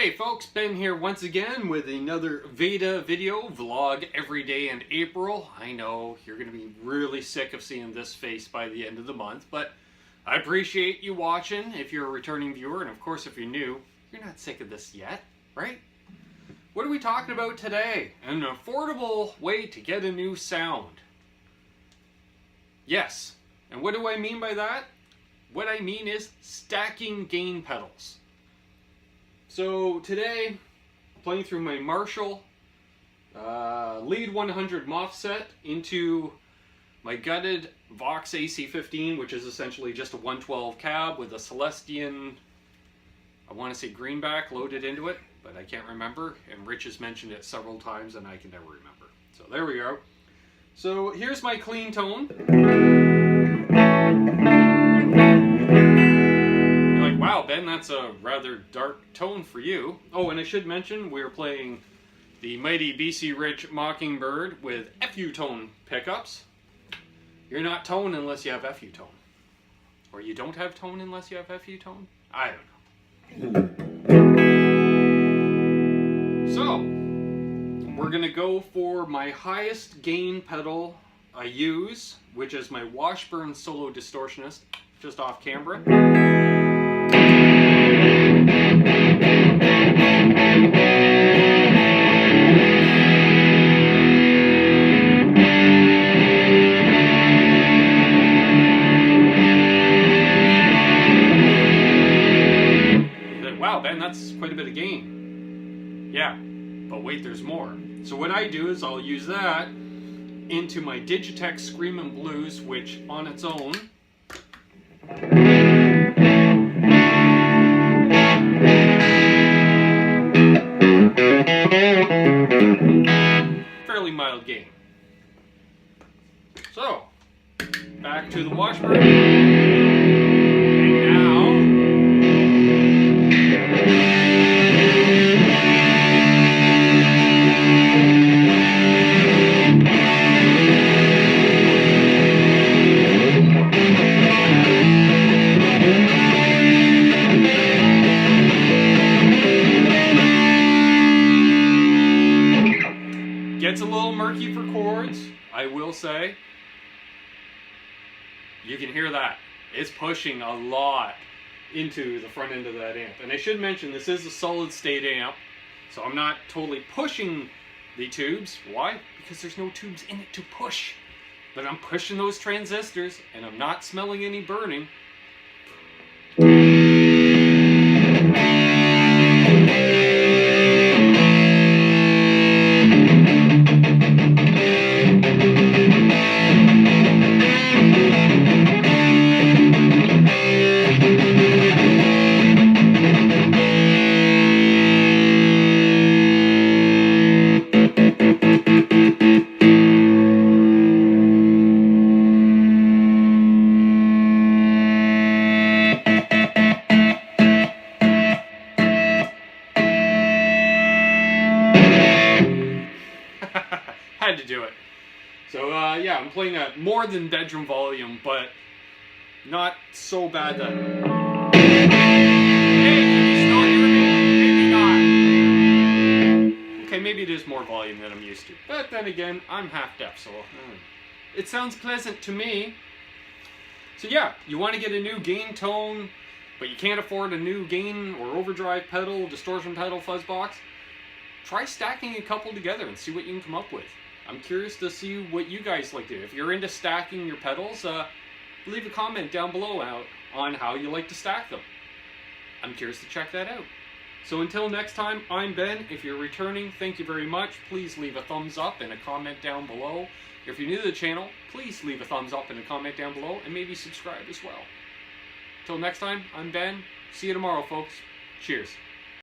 Hey folks, Ben here once again with another VEDA video vlog every day in April. I know you're going to be really sick of seeing this face by the end of the month, but I appreciate you watching if you're a returning viewer, and of course if you're new, you're not sick of this yet, right? What are we talking about today? An affordable way to get a new sound. Yes, and what do I mean by that? What I mean is stacking gain pedals. So today, I'm playing through my Marshall Lead 100 MOFSET into my gutted Vox AC15, which is essentially just a 112 cab with a Celestian, I want to say greenback loaded into it, but I can't remember, and Rich has mentioned it several times and I can never remember. So there we go. So here's my clean tone. Wow, Ben, that's a rather dark tone for you. Oh, and I should mention, we're playing the mighty BC Ridge Mockingbird with FU tone pickups. You're not tone unless you have FU tone. Or you don't have tone unless you have FU tone? I don't know. So, we're going to go for my highest gain pedal I use, which is my Washburn Solo Distortionist, just off camera. Wow, Ben, that's quite a bit of gain. Yeah, but wait, there's more. So what I do is I'll use that into my Digitech Screamin' Blues, which on its own fairly mild gain. So, back to the Washburn. And now gets a little murky for chords, I will say. You can hear that. It's pushing a lot into the front end of that amp. And I should mention, this is a solid state amp, so I'm not totally pushing the tubes. Why? Because there's no tubes in it to push. But I'm pushing those transistors, and I'm not smelling any burning. Had to do it. So yeah, I'm playing at more than bedroom volume, but not so bad that... Hey, can you still hear me? Maybe not. Okay, maybe it is more volume than I'm used to. But then again, I'm half deaf, so it sounds pleasant to me. So yeah, you want to get a new gain tone, but you can't afford a new gain or overdrive pedal, distortion pedal, fuzz box. Try stacking a couple together and see what you can come up with. I'm curious to see what you guys like to do. If you're into stacking your pedals, leave a comment down below on how you like to stack them. I'm curious to check that out. So until next time, I'm Ben. If you're returning, thank you very much. Please leave a thumbs up and a comment down below. If you're new to the channel, please leave a thumbs up and a comment down below, and maybe subscribe as well. Until next time, I'm Ben. See you tomorrow, folks. Cheers.